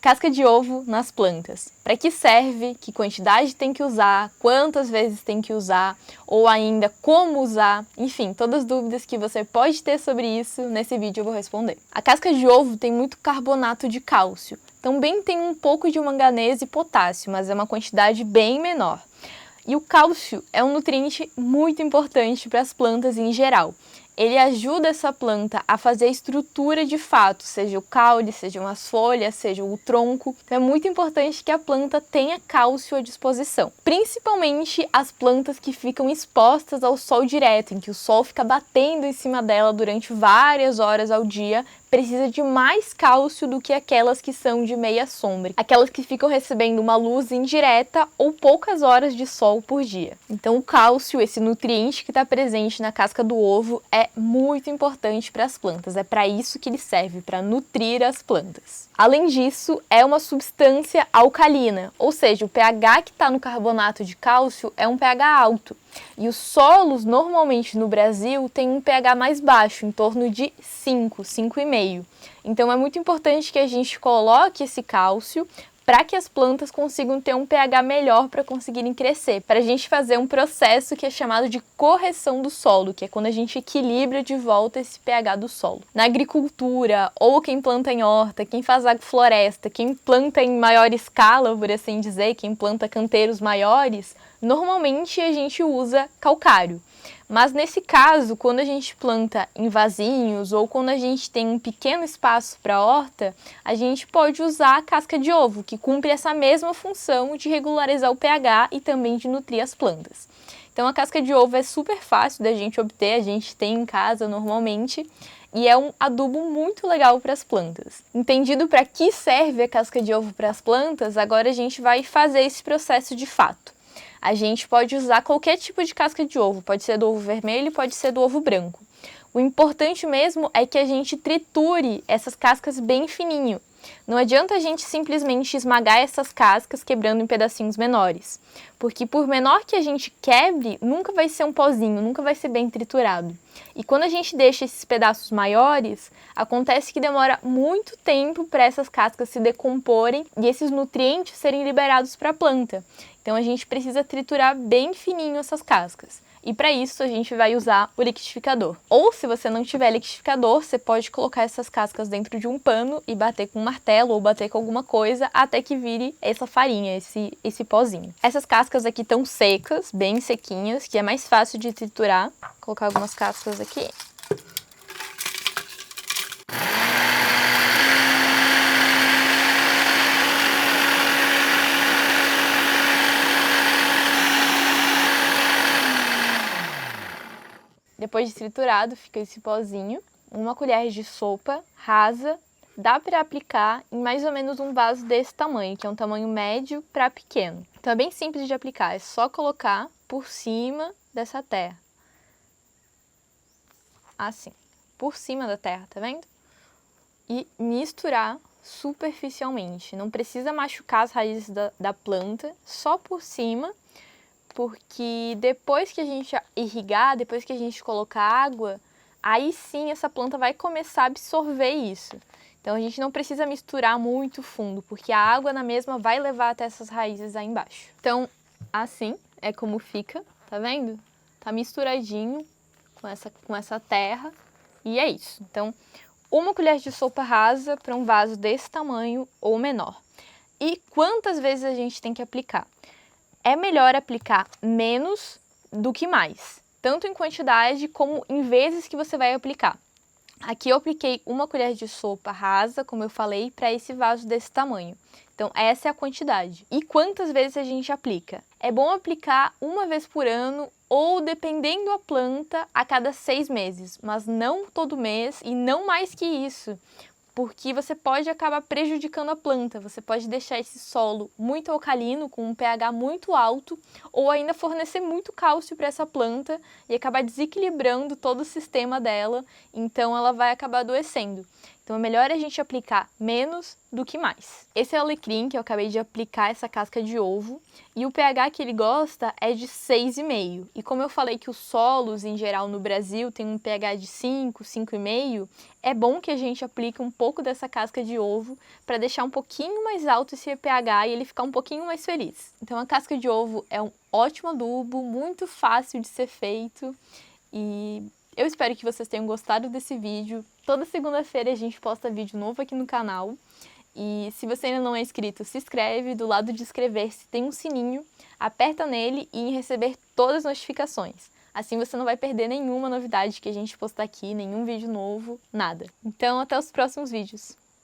Casca de ovo nas plantas. Para que serve? Que quantidade tem que usar? Quantas vezes tem que usar? Ou ainda como usar? Enfim, todas as dúvidas que você pode ter sobre isso, nesse vídeo eu vou responder. A casca de ovo tem muito carbonato de cálcio. Também tem um pouco de manganês e potássio, mas é uma quantidade bem menor. E o cálcio é um nutriente muito importante para as plantas em geral. Ele ajuda essa planta a fazer a estrutura de fato, seja o caule, sejam as folhas, seja o tronco. Então é muito importante que a planta tenha cálcio à disposição. Principalmente as plantas que ficam expostas ao sol direto, em que o sol fica batendo em cima dela durante várias horas ao dia, precisa de mais cálcio do que aquelas que são de meia sombra, aquelas que ficam recebendo uma luz indireta ou poucas horas de sol por dia. Então o cálcio, esse nutriente que está presente na casca do ovo, é muito importante para as plantas, é para isso que ele serve, para nutrir as plantas. Além disso, é uma substância alcalina, ou seja, o pH que está no carbonato de cálcio é um pH alto. E os solos, normalmente no Brasil, têm um pH mais baixo, em torno de 5, 5,5. Então é muito importante que a gente coloque esse cálcio para que as plantas consigam ter um pH melhor para conseguirem crescer, para a gente fazer um processo que é chamado de correção do solo, que é quando a gente equilibra de volta esse pH do solo. Na agricultura, ou quem planta em horta, quem faz agrofloresta, quem planta em maior escala, por assim dizer, quem planta canteiros maiores, normalmente a gente usa calcário. Mas nesse caso, quando a gente planta em vasinhos ou quando a gente tem um pequeno espaço para horta, a gente pode usar a casca de ovo, que cumpre essa mesma função de regularizar o pH e também de nutrir as plantas. Então a casca de ovo é super fácil da gente obter, a gente tem em casa normalmente, e é um adubo muito legal para as plantas. Entendido para que serve a casca de ovo para as plantas, agora a gente vai fazer esse processo de fato. A gente pode usar qualquer tipo de casca de ovo, pode ser do ovo vermelho, pode ser do ovo branco. O importante mesmo é que a gente triture essas cascas bem fininho. Não adianta a gente simplesmente esmagar essas cascas quebrando em pedacinhos menores, porque por menor que a gente quebre, nunca vai ser um pozinho, nunca vai ser bem triturado. E quando a gente deixa esses pedaços maiores, acontece que demora muito tempo para essas cascas se decomporem e esses nutrientes serem liberados para a planta. Então a gente precisa triturar bem fininho essas cascas. E para isso a gente vai usar o liquidificador. Ou se você não tiver liquidificador, você pode colocar essas cascas dentro de um pano e bater com um martelo ou bater com alguma coisa até que vire essa farinha, esse pozinho. Essas cascas aqui estão secas, bem sequinhas, que é mais fácil de triturar. Vou colocar algumas cascas aqui. Depois de triturado, fica esse pozinho. Uma colher de sopa rasa, dá para aplicar em mais ou menos um vaso desse tamanho, que é um tamanho médio para pequeno. Então é bem simples de aplicar, é só colocar por cima dessa terra. Assim, por cima da terra, tá vendo? E misturar superficialmente. Não precisa machucar as raízes da planta, só por cima. Porque depois que a gente irrigar, depois que a gente colocar água, aí sim essa planta vai começar a absorver isso. Então a gente não precisa misturar muito fundo, porque a água na mesma vai levar até essas raízes aí embaixo. Então assim é como fica, tá vendo? Tá misturadinho com essa terra e é isso. Então uma colher de sopa rasa para um vaso desse tamanho ou menor. E quantas vezes a gente tem que aplicar? É melhor aplicar menos do que mais, tanto em quantidade como em vezes que você vai aplicar. Aqui eu apliquei uma colher de sopa rasa, como eu falei, para esse vaso desse tamanho. Então essa é a quantidade. E quantas vezes a gente aplica? É bom aplicar uma vez por ano ou, dependendo da planta, a cada 6 meses, mas não todo mês e não mais que isso. Porque você pode acabar prejudicando a planta, você pode deixar esse solo muito alcalino, com um pH muito alto, ou ainda fornecer muito cálcio para essa planta e acabar desequilibrando todo o sistema dela, então ela vai acabar adoecendo. Então é melhor a gente aplicar menos do que mais. Esse é o alecrim que eu acabei de aplicar essa casca de ovo e o pH que ele gosta é de 6,5. E como eu falei que os solos em geral no Brasil tem um pH de 5, 5,5, é bom que a gente aplique um pouco dessa casca de ovo para deixar um pouquinho mais alto esse pH e ele ficar um pouquinho mais feliz. Então a casca de ovo é um ótimo adubo, muito fácil de ser feito e eu espero que vocês tenham gostado desse vídeo. Toda segunda-feira a gente posta vídeo novo aqui no canal. E se você ainda não é inscrito, se inscreve. Do lado de inscrever-se tem um sininho. Aperta nele e em receber todas as notificações. Assim você não vai perder nenhuma novidade que a gente postar aqui, nenhum vídeo novo, nada. Então até os próximos vídeos.